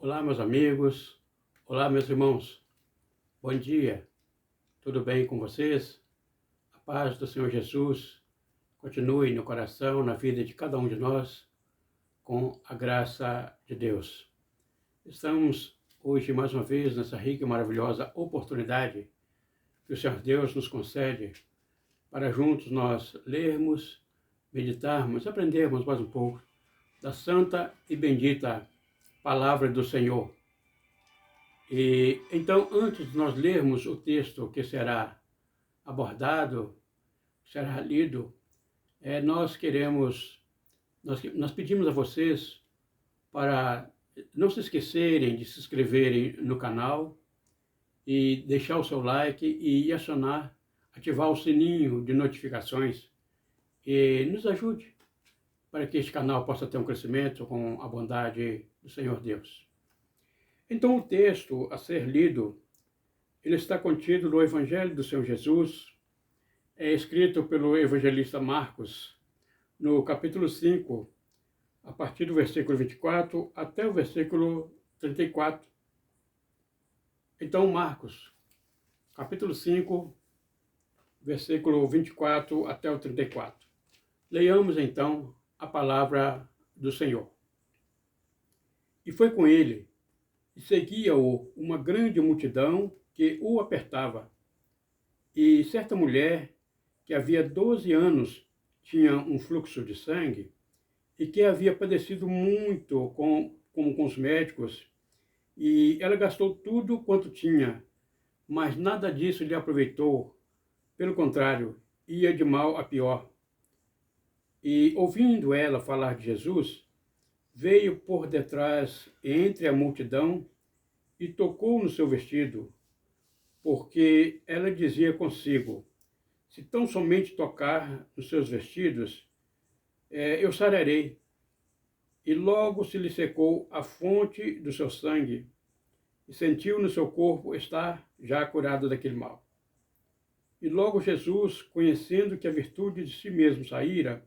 Olá, meus amigos. Olá, meus irmãos. Bom dia. Tudo bem com vocês? A paz do Senhor Jesus continue no coração, na vida de cada um de nós, com a graça de Deus. Estamos hoje, mais uma vez, nessa rica e maravilhosa oportunidade que o Senhor Deus nos concede para juntos nós lermos, meditarmos, aprendermos mais um pouco da santa e bendita Palavra do Senhor. E então, antes de nós lermos o texto que será abordado, será lido, nós pedimos a vocês para não se esquecerem de se inscreverem no canal e deixar o seu like e ativar o sininho de notificações e nos ajude para que este canal possa ter um crescimento com a bondade do Senhor Deus. Então, o texto a ser lido, ele está contido no Evangelho do Senhor Jesus, é escrito pelo evangelista Marcos, no capítulo 5, a partir do versículo 24 até o versículo 34. Então, Marcos, capítulo 5, versículo 24 até o 34. Leiamos, então, a palavra do Senhor. E foi com ele, e seguia-o uma grande multidão que o apertava. E certa mulher, que havia 12 anos tinha um fluxo de sangue, e que havia padecido muito com os médicos, e ela gastou tudo quanto tinha, mas nada disso lhe aproveitou. Pelo contrário, ia de mal a pior. E ouvindo ela falar de Jesus, veio por detrás entre a multidão e tocou no seu vestido, porque ela dizia consigo: se tão somente tocar nos seus vestidos, eu sararei. E logo se lhe secou a fonte do seu sangue, e sentiu no seu corpo estar já curado daquele mal. E logo Jesus, conhecendo que a virtude de si mesmo saíra,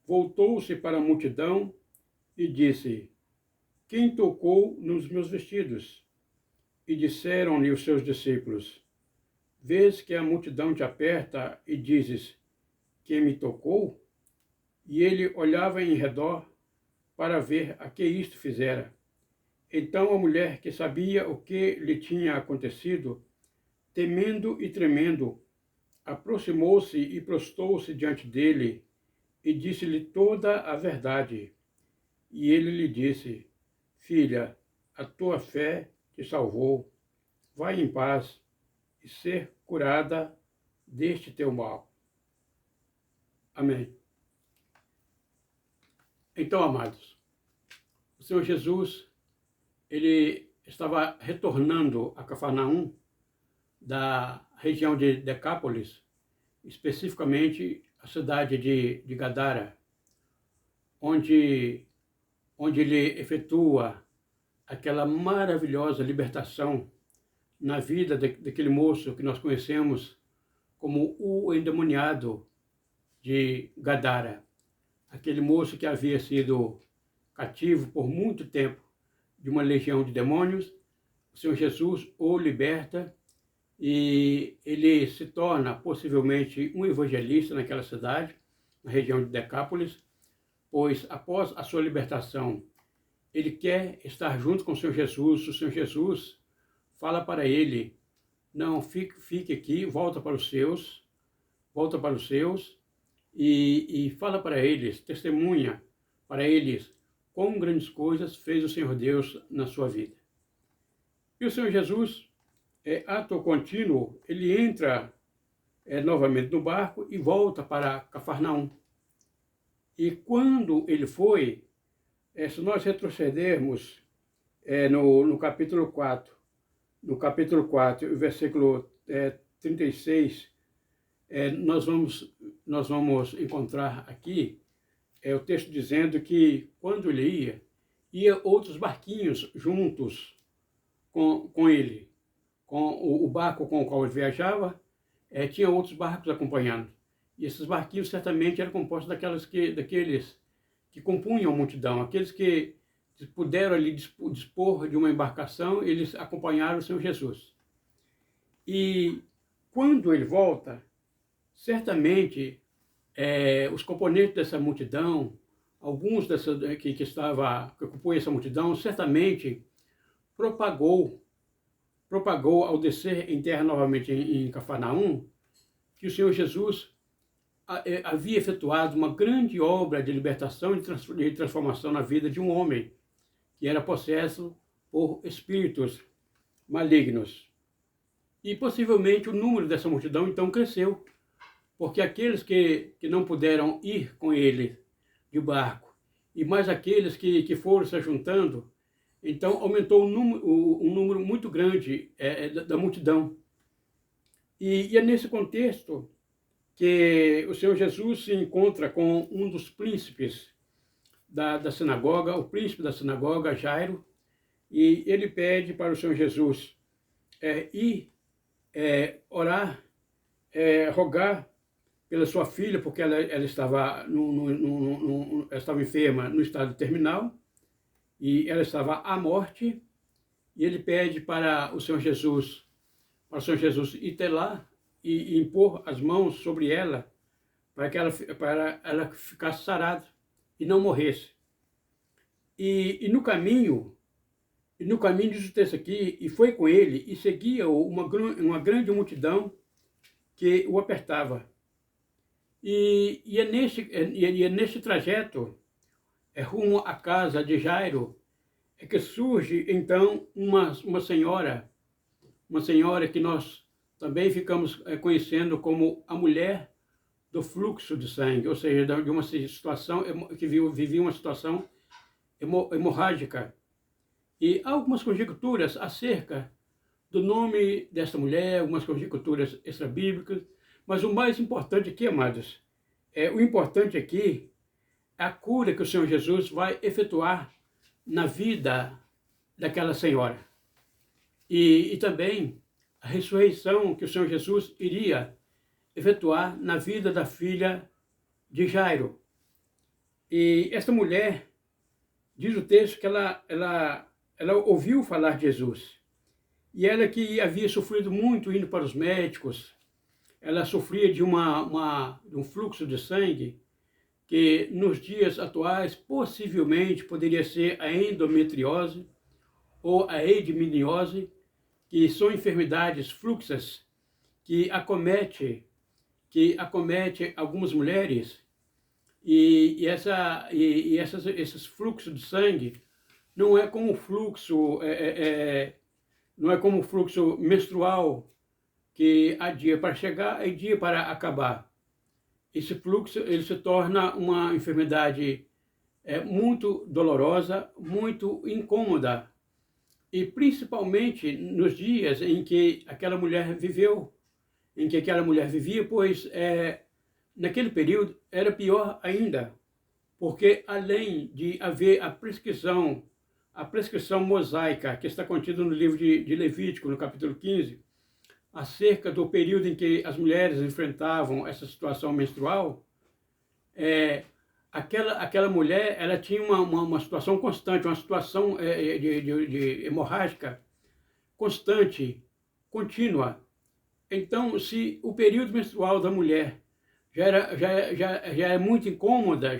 voltou-se para a multidão e disse: quem tocou nos meus vestidos? E disseram-lhe os seus discípulos: vês que a multidão te aperta e dizes: quem me tocou? E ele olhava em redor para ver a que isto fizera. Então a mulher, que sabia o que lhe tinha acontecido, temendo e tremendo, aproximou-se e prostou-se diante dele e disse-lhe toda a verdade. E ele lhe disse: filha, a tua fé te salvou. Vai em paz e ser curada deste teu mal. Amém. Então, amados, o Senhor Jesus, ele estava retornando a Cafarnaum, da região de Decápolis, especificamente a cidade de Gadara, onde ele efetua aquela maravilhosa libertação na vida daquele moço que nós conhecemos como o endemoniado de Gadara. Aquele moço que havia sido cativo por muito tempo de uma legião de demônios. O Senhor Jesus o liberta e ele se torna possivelmente um evangelista naquela cidade, na região de Decápolis, pois após a sua libertação, ele quer estar junto com o Senhor Jesus. O Senhor Jesus fala para ele: não, fique aqui, volta para os seus, e fala para eles, testemunha para eles quão grandes coisas fez o Senhor Deus na sua vida. E o Senhor Jesus, ato contínuo, ele entra novamente no barco e volta para Cafarnaum. E quando ele foi, se nós retrocedermos no capítulo 4, o versículo 36, nós vamos encontrar aqui o texto dizendo que quando ele ia outros barquinhos juntos com ele, com o barco com o qual ele viajava, tinha outros barcos acompanhando. E esses barquinhos certamente eram compostos daqueles que compunham a multidão, aqueles que puderam ali dispor de uma embarcação, eles acompanharam o Senhor Jesus. E quando ele volta, certamente os componentes dessa multidão, alguns que ocupou essa multidão, certamente propagou ao descer em terra novamente em Cafarnaum, que o Senhor Jesus havia efetuado uma grande obra de libertação e de transformação na vida de um homem que era possesso por espíritos malignos. E possivelmente o número dessa multidão então cresceu, porque aqueles que não puderam ir com ele de barco, e mais aqueles que foram se juntando, então aumentou um número muito grande da multidão. E é nesse contexto que o Senhor Jesus se encontra com um dos príncipes da sinagoga, o príncipe da sinagoga, Jairo, e ele pede para o Senhor Jesus ir orar, rogar pela sua filha, porque ela estava, ela estava enferma no estado terminal, e ela estava à morte, e ele pede para o Senhor Jesus ir até lá e impor as mãos sobre ela, para ela ficasse sarada e não morresse. E no caminho diz o texto aqui, e foi com ele, e seguia uma grande multidão que o apertava. E é nesse trajeto, rumo à casa de Jairo, que surge então uma senhora que nós também ficamos conhecendo como a mulher do fluxo de sangue, ou seja, de uma situação que vivia uma situação hemorrágica. E há algumas conjecturas acerca do nome desta mulher, algumas conjecturas extrabíblicas, mas o mais importante aqui, amados, o importante aqui é a cura que o Senhor Jesus vai efetuar na vida daquela senhora. E também a ressurreição que o Senhor Jesus iria efetuar na vida da filha de Jairo. E esta mulher, diz o texto que ela ouviu falar de Jesus. E ela que havia sofrido muito indo para os médicos, ela sofria de um fluxo de sangue que nos dias atuais possivelmente poderia ser a endometriose ou a edminiose, que são enfermidades fluxas que acomete algumas mulheres, e esses fluxos de sangue não é como o fluxo não é como o fluxo menstrual, que há dia para chegar e dia para acabar. Esse fluxo ele se torna uma enfermidade muito dolorosa, muito incômoda, e principalmente nos dias em que aquela mulher vivia, pois naquele período era pior ainda, porque além de haver a prescrição mosaica, que está contida no livro de Levítico, no capítulo 15, acerca do período em que as mulheres enfrentavam essa situação menstrual, aquela mulher ela tinha uma situação constante, uma situação de hemorrágica constante, contínua. Então, se o período menstrual da mulher já é muito incômoda,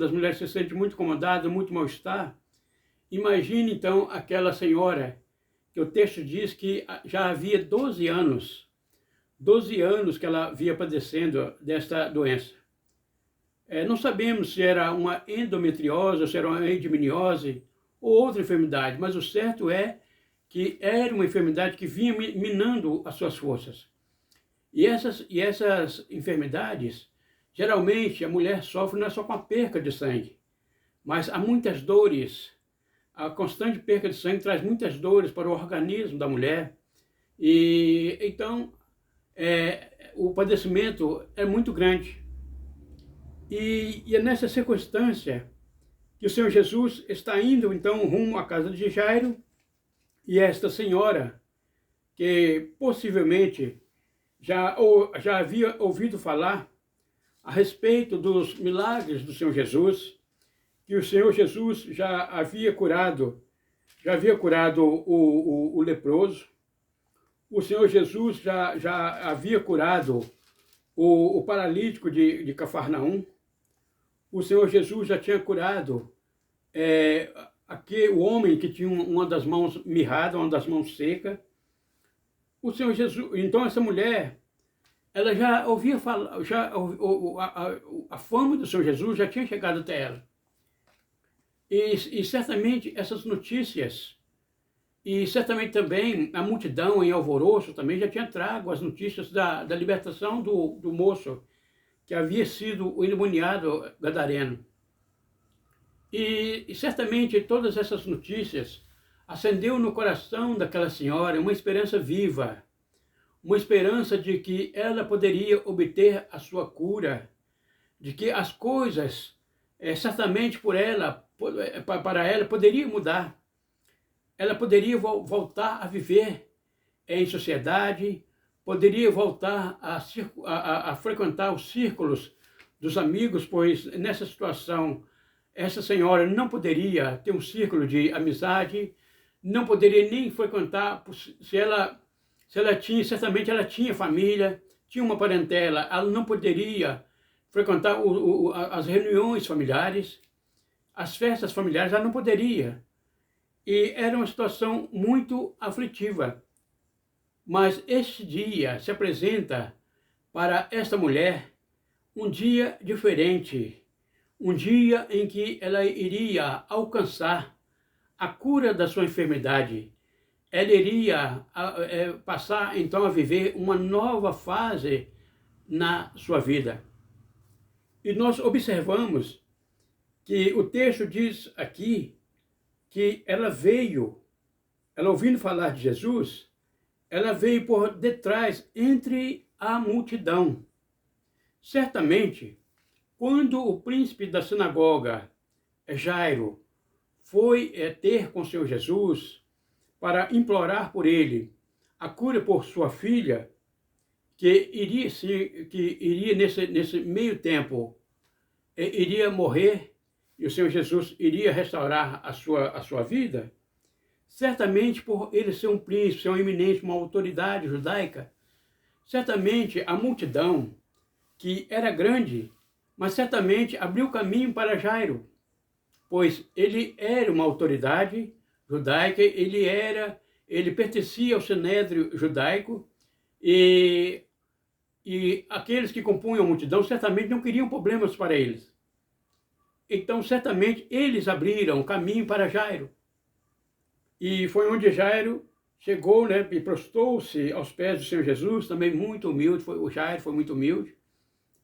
as mulheres se sentem muito incomodadas, muito mal-estar, imagine então aquela senhora, que o texto diz que já havia 12 anos que ela vinha padecendo desta doença. Não sabemos se era uma endometriose, ou se era uma edminiose, ou outra enfermidade, mas o certo é que era uma enfermidade que vinha minando as suas forças. E essas enfermidades, geralmente a mulher sofre não é só com a perca de sangue, mas há muitas dores. A constante perca de sangue traz muitas dores para o organismo da mulher, e então o padecimento é muito grande. E é nessa circunstância que o Senhor Jesus está indo então rumo à casa de Jairo, e esta senhora, que possivelmente já havia ouvido falar a respeito dos milagres do Senhor Jesus, que o Senhor Jesus já havia curado o leproso, o Senhor Jesus já havia curado o paralítico de Cafarnaum, o Senhor Jesus já tinha curado o homem que tinha uma das mãos mirrada, uma das mãos seca. O Senhor Jesus, então essa mulher, ela já ouvia falar, a fama do Senhor Jesus já tinha chegado até ela. E certamente essas notícias, e certamente também a multidão em alvoroço também já tinha trago as notícias da libertação do moço que havia sido o endemoniado gadareno. E certamente todas essas notícias acendeu no coração daquela senhora uma esperança viva, uma esperança de que ela poderia obter a sua cura, de que as coisas, certamente para ela, poderiam mudar. Ela poderia voltar a viver em sociedade, poderia voltar a frequentar os círculos dos amigos, pois nessa situação essa senhora não poderia ter um círculo de amizade, não poderia nem frequentar, certamente ela tinha família, tinha uma parentela, ela não poderia frequentar as reuniões familiares, as festas familiares, ela não poderia. E era uma situação muito aflitiva. Mas este dia se apresenta para esta mulher um dia diferente, um dia em que ela iria alcançar a cura da sua enfermidade. Ela iria passar então a viver uma nova fase na sua vida. E nós observamos que o texto diz aqui que ela ouvindo falar de Jesus, ela veio por detrás, entre a multidão. Certamente, quando o príncipe da sinagoga, Jairo, foi ter com o Senhor Jesus para implorar por ele a cura por sua filha, que iria nesse meio tempo, iria morrer, e o Senhor Jesus iria restaurar a sua vida, certamente por ele ser um príncipe, ser um eminente, uma autoridade judaica, certamente a multidão, que era grande, mas certamente abriu caminho para Jairo, pois ele era uma autoridade judaica, ele pertencia ao sinédrio judaico, e aqueles que compunham a multidão certamente não queriam problemas para eles. Então, certamente, eles abriram caminho para Jairo. E foi onde Jairo chegou, né, e prostrou-se aos pés do Senhor Jesus, também muito humilde, o Jairo foi muito humilde.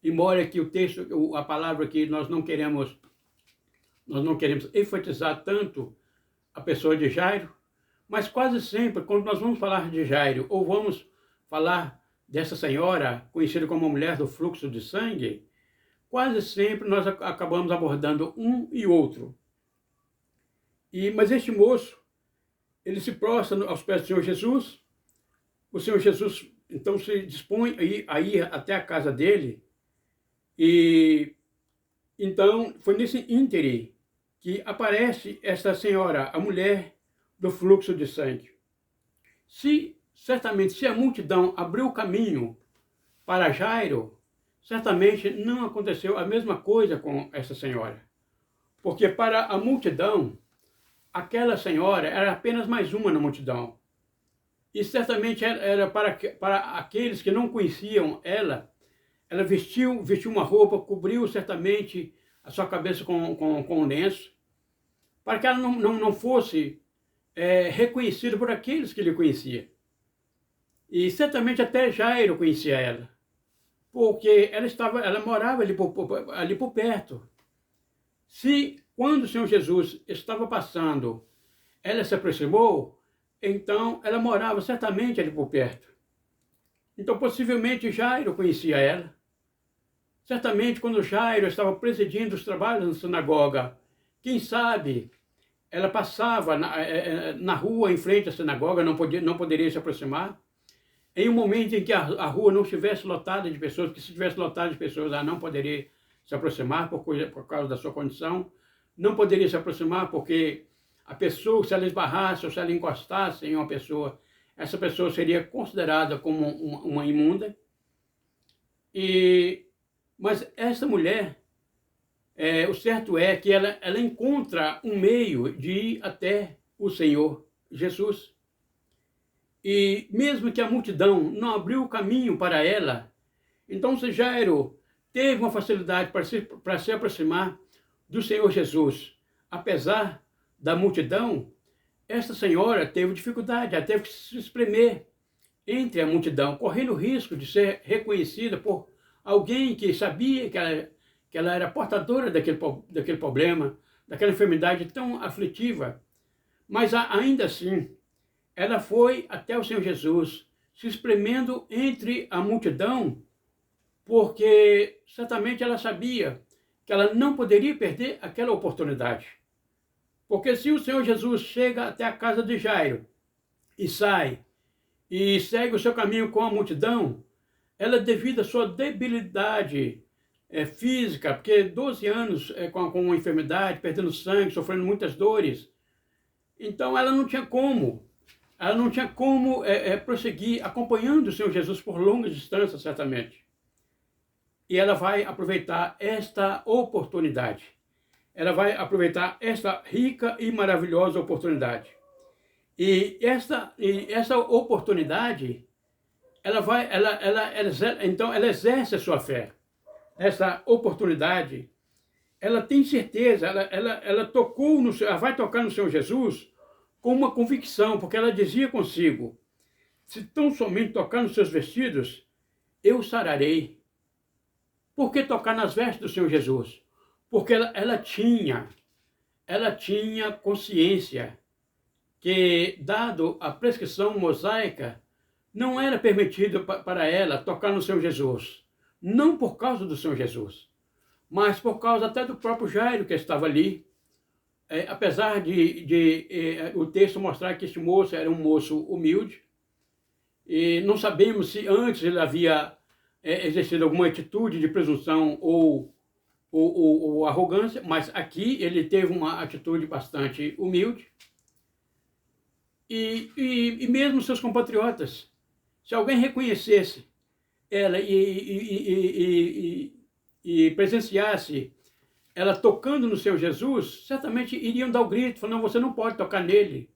Embora que o texto, a palavra que nós não queremos enfatizar tanto a pessoa de Jairo, mas quase sempre, quando nós vamos falar de Jairo, ou vamos falar dessa senhora, conhecida como a mulher do fluxo de sangue, quase sempre nós acabamos abordando um e outro. Mas este moço, ele se prostra aos pés do Senhor Jesus. O Senhor Jesus, então, se dispõe a ir até a casa dele. E então, foi nesse íntere que aparece essa senhora, a mulher do fluxo de sangue. Certamente, se a multidão abriu o caminho para Jairo, certamente não aconteceu a mesma coisa com essa senhora. Porque para a multidão, aquela senhora era apenas mais uma na multidão. E certamente era para aqueles que não conheciam ela vestiu uma roupa, cobriu certamente a sua cabeça com um lenço, para que ela não fosse reconhecida por aqueles que lhe conheciam. E certamente até Jairo conhecia ela, porque ela morava ali por perto. Quando o Senhor Jesus estava passando, ela se aproximou, então ela morava certamente ali por perto. Então, possivelmente, Jairo conhecia ela. Certamente, quando Jairo estava presidindo os trabalhos na sinagoga, quem sabe ela passava na rua em frente à sinagoga, não poderia se aproximar. Em um momento em que a rua não estivesse lotada de pessoas, que se estivesse lotada de pessoas, ela não poderia se aproximar por causa da sua condição. não poderia se aproximar porque a pessoa, se ela esbarrasse ou se ela encostasse em uma pessoa, essa pessoa seria considerada como uma imunda. Mas essa mulher, o certo é que ela encontra um meio de ir até o Senhor Jesus. E mesmo que a multidão não abriu o caminho para ela, então Jairo teve uma facilidade para se aproximar do Senhor Jesus. Apesar da multidão, esta senhora teve dificuldade, ela teve que se espremer entre a multidão, correndo o risco de ser reconhecida por alguém que sabia que ela era portadora daquele problema, daquela enfermidade tão aflitiva. Mas ainda assim, ela foi até o Senhor Jesus, se espremendo entre a multidão, porque certamente ela sabia que ela não poderia perder aquela oportunidade. Porque se o Senhor Jesus chega até a casa de Jairo e sai e segue o seu caminho com a multidão, ela, devido à sua debilidade física, porque 12 anos com uma enfermidade, perdendo sangue, sofrendo muitas dores, então ela não tinha como prosseguir acompanhando o Senhor Jesus por longas distâncias, certamente. E ela vai aproveitar esta oportunidade. Ela vai aproveitar esta rica e maravilhosa oportunidade. E essa oportunidade, então ela exerce a sua fé. Essa oportunidade, ela tem certeza, ela vai tocar no Senhor Jesus com uma convicção, porque ela dizia consigo: se tão somente tocar nos seus vestidos, eu sararei. Por que tocar nas vestes do Senhor Jesus? Porque ela tinha consciência que, dado a prescrição mosaica, não era permitido para ela tocar no Senhor Jesus. Não por causa do Senhor Jesus, mas por causa até do próprio Jairo que estava ali. Apesar de o texto mostrar que este moço era um moço humilde, e não sabemos se antes ele havia exercido alguma atitude de presunção ou arrogância, mas aqui ele teve uma atitude bastante humilde. E mesmo seus compatriotas, se alguém reconhecesse ela e presenciasse ela tocando no Senhor Jesus, certamente iriam dar o grito, falando: não, você não pode tocar nele.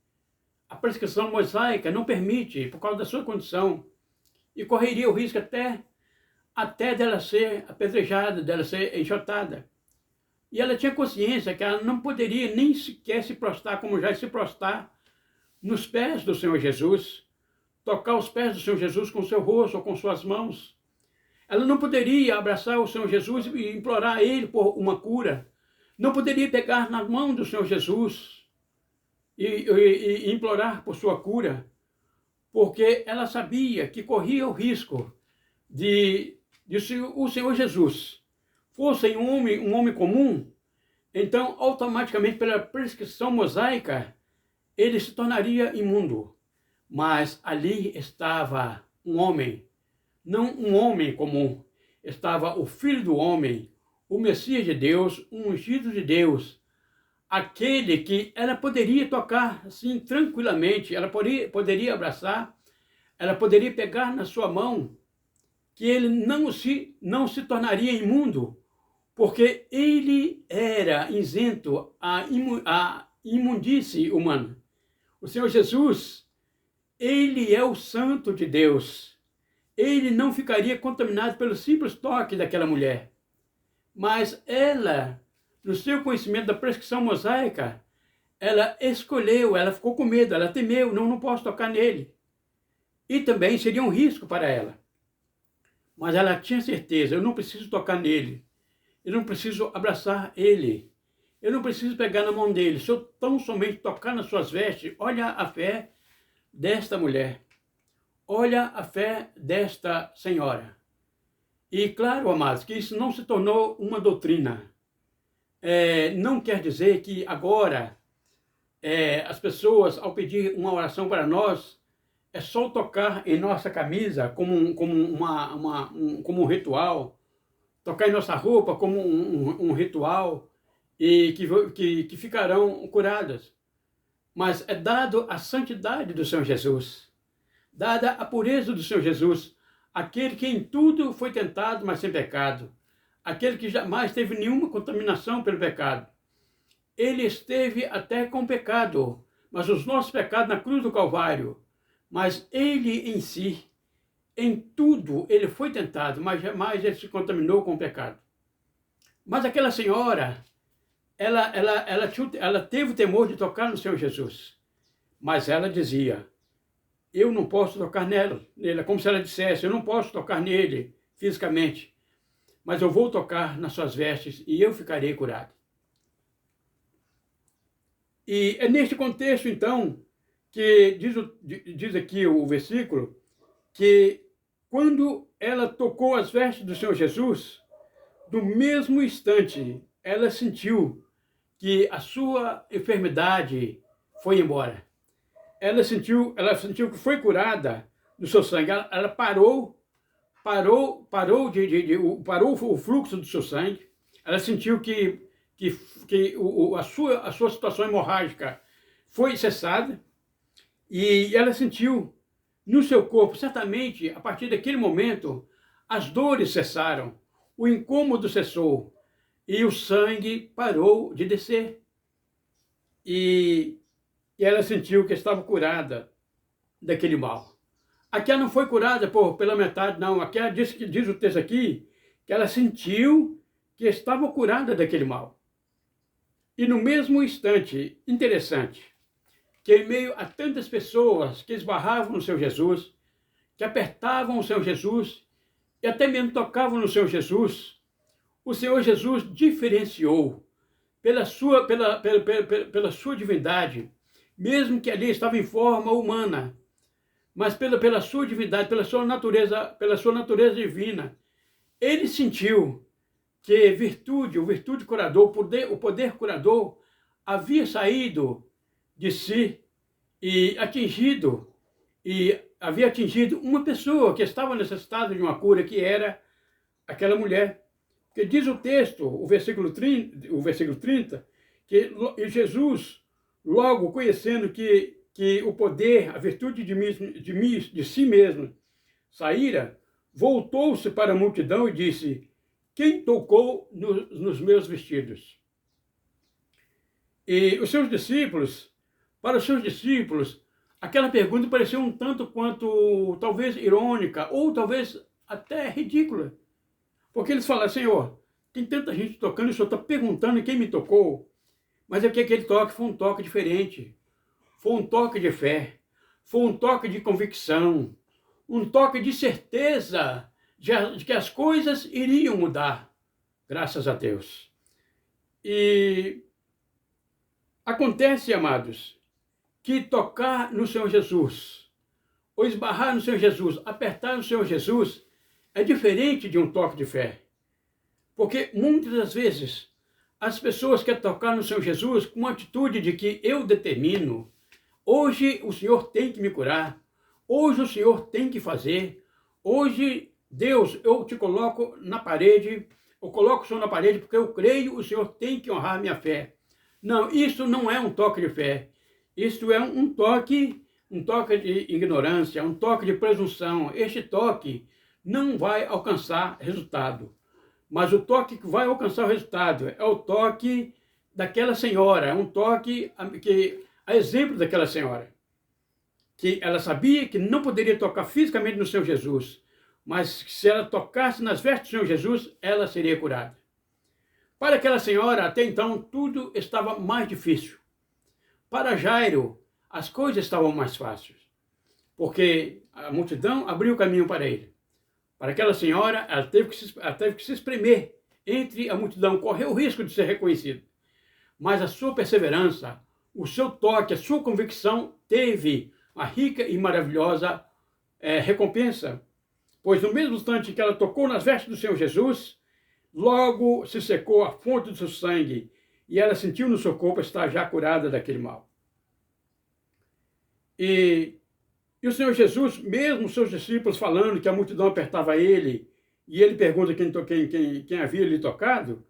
A prescrição mosaica não permite, por causa da sua condição. E correria o risco até dela ser apedrejada, dela ser enxotada. E ela tinha consciência que ela não poderia nem sequer se prostrar, como já se prostrar, nos pés do Senhor Jesus, tocar os pés do Senhor Jesus com seu rosto ou com suas mãos. Ela não poderia abraçar o Senhor Jesus e implorar a Ele por uma cura. Não poderia pegar na mão do Senhor Jesus e implorar por sua cura, porque ela sabia que corria o risco de se o Senhor Jesus fosse um homem comum, então automaticamente pela prescrição mosaica ele se tornaria imundo. Mas ali estava um homem, não um homem comum, estava o Filho do Homem, o Messias de Deus, o ungido de Deus, aquele que ela poderia tocar assim tranquilamente, ela poderia abraçar, ela poderia pegar na sua mão, que ele não se tornaria imundo, porque ele era isento à imundície humana. O Senhor Jesus, ele é o Santo de Deus. Ele não ficaria contaminado pelo simples toque daquela mulher. Mas ela, no seu conhecimento da prescrição mosaica, ela escolheu, ela ficou com medo, ela temeu: não posso tocar nele. E também seria um risco para ela. Mas ela tinha certeza: eu não preciso tocar nele, eu não preciso abraçar ele, eu não preciso pegar na mão dele. Se eu tão somente tocar nas suas vestes, olha a fé desta mulher, olha a fé desta senhora. E claro, amados, que isso não se tornou uma doutrina. Não quer dizer que agora as pessoas, ao pedir uma oração para nós, é só tocar em nossa camisa como um ritual, tocar em nossa roupa como um ritual, e que ficarão curadas. Mas é dado a santidade do Senhor Jesus, dada a pureza do Senhor Jesus, aquele que em tudo foi tentado, mas sem pecado, aquele que jamais teve nenhuma contaminação pelo pecado. Ele esteve até com pecado, mas os nossos pecados na cruz do Calvário. Mas ele em si, em tudo, ele foi tentado, mas jamais ele se contaminou com o pecado. Mas aquela senhora, ela teve o temor de tocar no Senhor Jesus. Mas ela dizia, eu não posso tocar nele, como se ela dissesse, eu não posso tocar nele fisicamente, mas eu vou tocar nas suas vestes e eu ficarei curado. E é neste contexto, então, que diz aqui o versículo, que quando ela tocou as vestes do Senhor Jesus, no mesmo instante, ela sentiu que a sua enfermidade foi embora. Ela sentiu que foi curada do seu sangue. Ela parou o fluxo do seu sangue. Ela sentiu que a sua situação hemorrágica foi cessada e ela sentiu no seu corpo, certamente, a partir daquele momento, as dores cessaram, o incômodo cessou e o sangue parou de descer. E ela sentiu que estava curada daquele mal. Aqui ela não foi curada pela metade, não. Aqui ela diz o texto aqui, que ela sentiu que estava curada daquele mal. E no mesmo instante, interessante, que em meio a tantas pessoas que esbarravam no Senhor Jesus, que apertavam o Senhor Jesus, e até mesmo tocavam no Senhor Jesus, o Senhor Jesus diferenciou pela sua divindade, mesmo que ali estava em forma humana, mas pela sua divindade, pela sua natureza divina, ele sentiu que o virtude curador, o poder curador havia saído de si e havia atingido uma pessoa que estava necessitada de uma cura, que era aquela mulher. Porque diz o texto, o versículo 30, que Jesus, logo conhecendo que o poder, a virtude de si mesmo saíra, voltou-se para a multidão e disse, quem tocou nos meus vestidos? E para os seus discípulos, aquela pergunta pareceu um tanto quanto, talvez irônica, ou talvez até ridícula. Porque eles falaram, Senhor, tem tanta gente tocando, e o Senhor está perguntando quem me tocou. Mas é que aquele toque foi um toque diferente. Foi um toque de fé. Foi um toque de convicção. Um toque de certeza de que as coisas iriam mudar. Graças a Deus. E acontece, amados, que tocar no Senhor Jesus, ou esbarrar no Senhor Jesus, apertar no Senhor Jesus, é diferente de um toque de fé. Porque muitas das vezes as pessoas querem tocar no Senhor Jesus com uma atitude de que eu determino, hoje o Senhor tem que me curar, hoje o Senhor tem que fazer, hoje, Deus, eu te coloco na parede, eu coloco o Senhor na parede porque eu creio, o Senhor tem que honrar minha fé. Não, isso não é um toque de fé, isso é um toque de ignorância, um toque de presunção. Este toque não vai alcançar resultado. Mas o toque que vai alcançar o resultado é o toque daquela senhora, é um toque a exemplo daquela senhora, que ela sabia que não poderia tocar fisicamente no Senhor Jesus, mas que se ela tocasse nas vestes do Senhor Jesus, ela seria curada. Para aquela senhora, até então, tudo estava mais difícil. Para Jairo, as coisas estavam mais fáceis, porque a multidão abriu o caminho para ele. Para aquela senhora, ela teve que se espremer entre a multidão, correu o risco de ser reconhecida. Mas a sua perseverança, o seu toque, a sua convicção teve uma rica e maravilhosa recompensa. Pois no mesmo instante que ela tocou nas vestes do Senhor Jesus, logo se secou a fonte do seu sangue e ela sentiu no seu corpo estar já curada daquele mal. E o Senhor Jesus, mesmo os seus discípulos falando que a multidão apertava ele, e ele pergunta quem havia lhe tocado,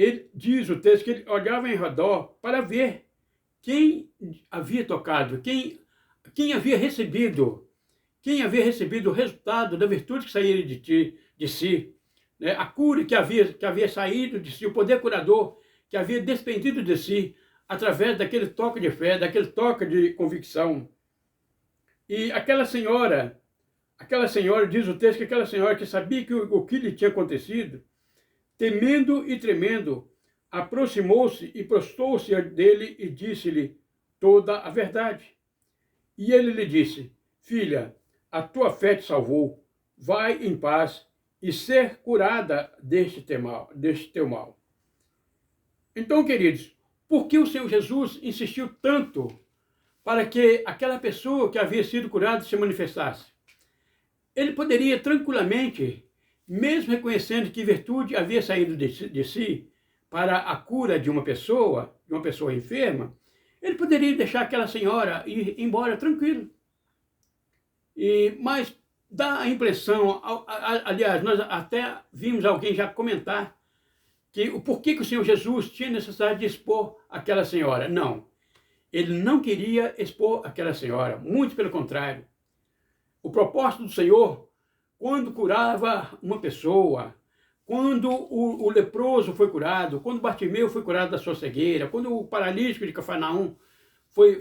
ele diz o texto que ele olhava em redor para ver quem havia tocado, quem havia recebido o resultado da virtude que saíra de si, né? A cura que havia saído de si, o poder curador que havia despendido de si, através daquele toque de fé, daquele toque de convicção. E aquela senhora, diz o texto que aquela senhora que sabia que o que lhe tinha acontecido, temendo e tremendo, aproximou-se e prostou-se dele e disse-lhe toda a verdade. E ele lhe disse: filha, a tua fé te salvou, vai em paz e ser curada deste teu mal. Então, queridos, por que o Senhor Jesus insistiu tanto para que aquela pessoa que havia sido curada se manifestasse? Ele poderia tranquilamente, mesmo reconhecendo que virtude havia saído de si para a cura de uma pessoa enferma, ele poderia deixar aquela senhora ir embora tranquilo. Mas dá a impressão, aliás, nós até vimos alguém já comentar que o porquê que o Senhor Jesus tinha necessidade de expor aquela senhora. Não, ele não queria expor aquela senhora, muito pelo contrário. O propósito do Senhor, quando curava uma pessoa, quando o leproso foi curado, quando Bartimeu foi curado da sua cegueira, quando o paralítico de Cafarnaum foi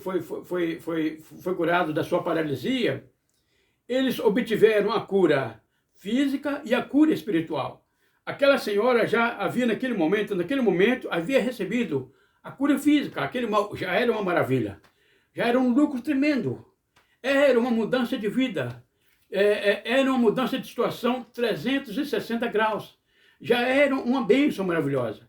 curado da sua paralisia, eles obtiveram a cura física e a cura espiritual. Aquela senhora já havia naquele momento havia recebido a cura física, aquele mal já era uma maravilha, já era um lucro tremendo, era uma mudança de vida, era uma mudança de situação 360 graus, já era uma bênção maravilhosa.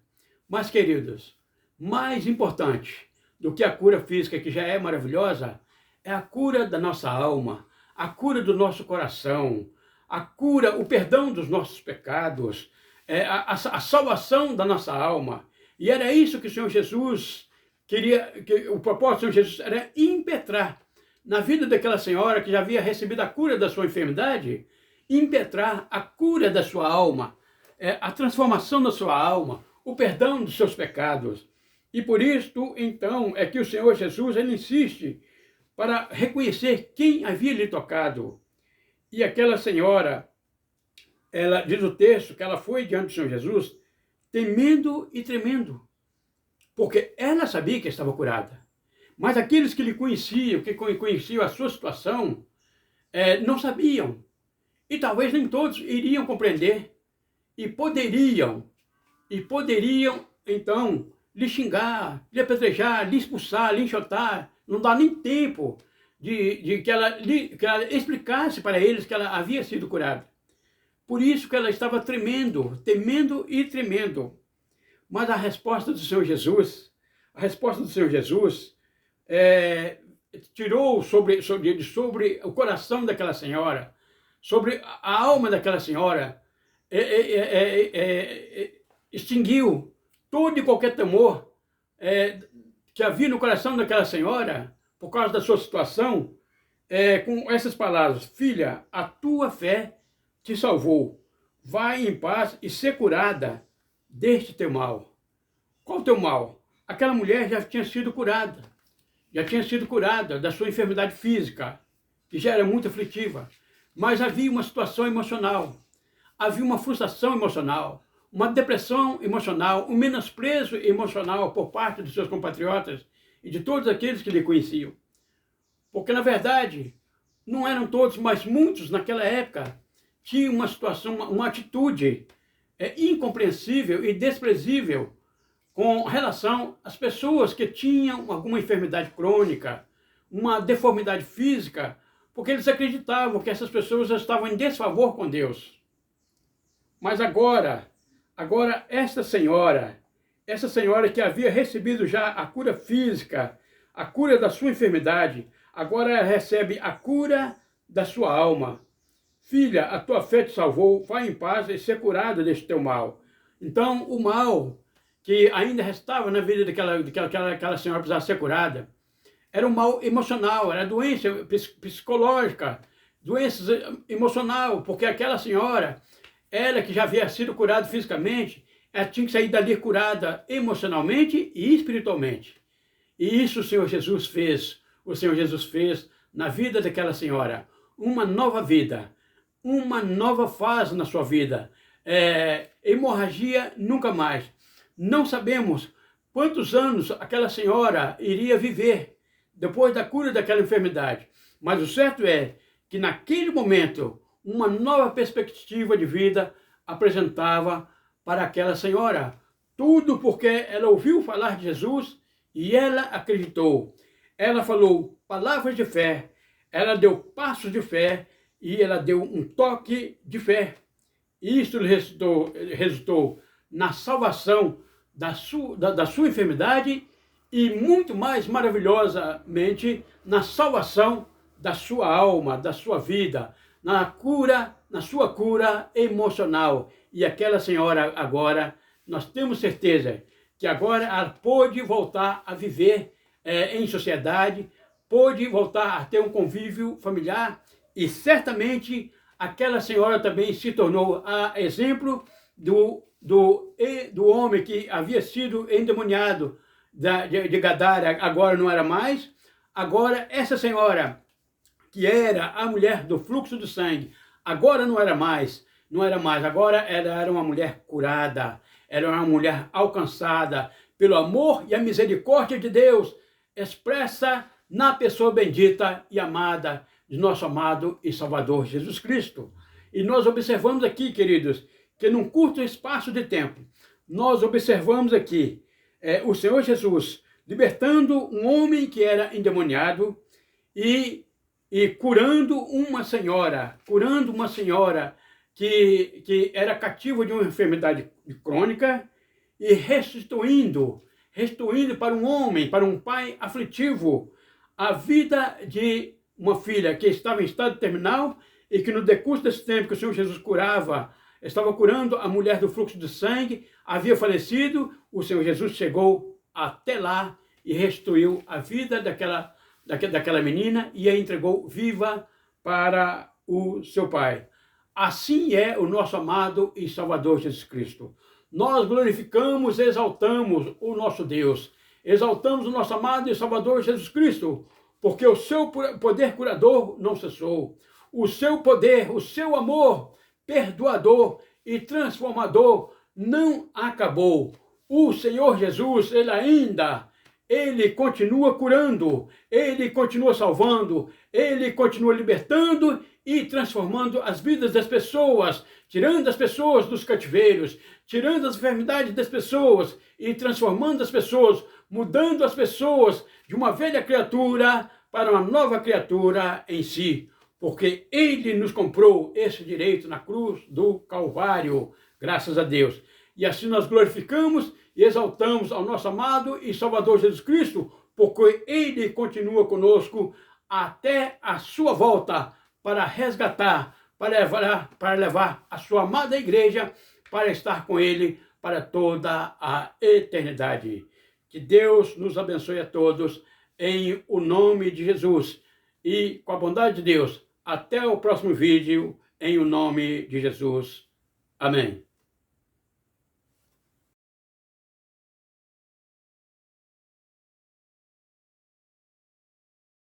Mas, queridos, mais importante do que a cura física, que já é maravilhosa, é a cura da nossa alma, a cura do nosso coração, a cura, o perdão dos nossos pecados, a salvação da nossa alma. E era isso que o Senhor Jesus queria, o propósito do Senhor Jesus era impetrar na vida daquela senhora que já havia recebido a cura da sua enfermidade, impetrar a cura da sua alma, a transformação da sua alma, o perdão dos seus pecados. E por isto, então, é que o Senhor Jesus ele insiste para reconhecer quem havia lhe tocado. E aquela senhora, ela diz o texto que ela foi diante do Senhor Jesus, temendo e tremendo, porque ela sabia que estava curada. Mas aqueles que lhe conheciam, que conheciam a sua situação, não sabiam. E talvez nem todos iriam compreender. E poderiam, então, lhe xingar, lhe apedrejar, lhe expulsar, lhe enxotar. Não dá nem tempo de que ela explicasse para eles que ela havia sido curada. Por isso que ela estava tremendo, temendo e tremendo. Mas a resposta do Senhor Jesus, tirou sobre o coração daquela senhora, sobre a alma daquela senhora, extinguiu todo e qualquer temor que havia no coração daquela senhora, por causa da sua situação, com essas palavras: filha, a tua fé te salvou, vai em paz e ser curada deste teu mal. Qual o teu mal? Aquela mulher já tinha sido curada da sua enfermidade física, que já era muito aflitiva, mas havia uma situação emocional, havia uma frustração emocional, uma depressão emocional, um menosprezo emocional por parte dos seus compatriotas e de todos aqueles que lhe conheciam. Porque, na verdade, não eram todos, mas muitos naquela época tinham uma situação, uma atitude incompreensível e desprezível com relação às pessoas que tinham alguma enfermidade crônica, uma deformidade física, porque eles acreditavam que essas pessoas estavam em desfavor com Deus. Mas agora essa senhora que havia recebido já a cura física, a cura da sua enfermidade, agora ela recebe a cura da sua alma. Filha, a tua fé te salvou, vai em paz e ser curada deste teu mal. Então, o mal que ainda restava na vida daquela senhora precisava ser curada era um mal emocional, era doença psicológica, doença emocional, porque aquela senhora, ela que já havia sido curada fisicamente, ela tinha que sair dali curada emocionalmente e espiritualmente. E isso o Senhor Jesus fez. O Senhor Jesus fez na vida daquela senhora. Uma nova vida, uma nova fase na sua vida. Hemorragia nunca mais. Não sabemos quantos anos aquela senhora iria viver depois da cura daquela enfermidade. Mas o certo é que naquele momento, uma nova perspectiva de vida apresentava para aquela senhora. Tudo porque ela ouviu falar de Jesus e ela acreditou. Ela falou palavras de fé, ela deu passos de fé e ela deu um toque de fé. Isso resultou na salvação da sua enfermidade e muito mais maravilhosamente na salvação da sua alma, da sua vida, na sua cura emocional. E aquela senhora agora, nós temos certeza que agora ela pôde voltar a viver em sociedade, pôde voltar a ter um convívio familiar e certamente aquela senhora também se tornou a exemplo do homem que havia sido endemoniado de Gadara, agora não era mais. Agora essa senhora, que era a mulher do fluxo do sangue, agora não era mais, agora ela era uma mulher curada, ela era uma mulher alcançada pelo amor e a misericórdia de Deus, expressa na pessoa bendita e amada de nosso amado e Salvador Jesus Cristo. E nós observamos aqui, queridos, que num curto espaço de tempo, nós observamos aqui o Senhor Jesus libertando um homem que era endemoniado e curando uma senhora que era cativa de uma enfermidade crônica e restituindo para um homem, para um pai aflitivo, a vida de uma filha que estava em estado terminal e que no decurso desse tempo que o Senhor Jesus estava curando a mulher do fluxo de sangue, havia falecido. O Senhor Jesus chegou até lá e restituiu a vida daquela menina e a entregou viva para o seu Pai. Assim é o nosso amado e Salvador Jesus Cristo. Nós glorificamos, exaltamos o nosso Deus, exaltamos o nosso amado e Salvador Jesus Cristo, porque o seu poder curador não cessou, o seu poder, o seu amor perdoador e transformador não acabou. O Senhor Jesus, Ele continua curando, Ele continua salvando, Ele continua libertando e transformando as vidas das pessoas, tirando as pessoas dos cativeiros, tirando as enfermidades das pessoas e transformando as pessoas, mudando as pessoas de uma velha criatura para uma nova criatura em si. Porque Ele nos comprou esse direito na cruz do Calvário, graças a Deus. E assim nós glorificamos e exaltamos ao nosso amado e Salvador Jesus Cristo, porque Ele continua conosco até a sua volta para resgatar, para levar a sua amada igreja para estar com Ele para toda a eternidade. Que Deus nos abençoe a todos em o nome de Jesus e com a bondade de Deus. Até o próximo vídeo, em o nome de Jesus. Amém.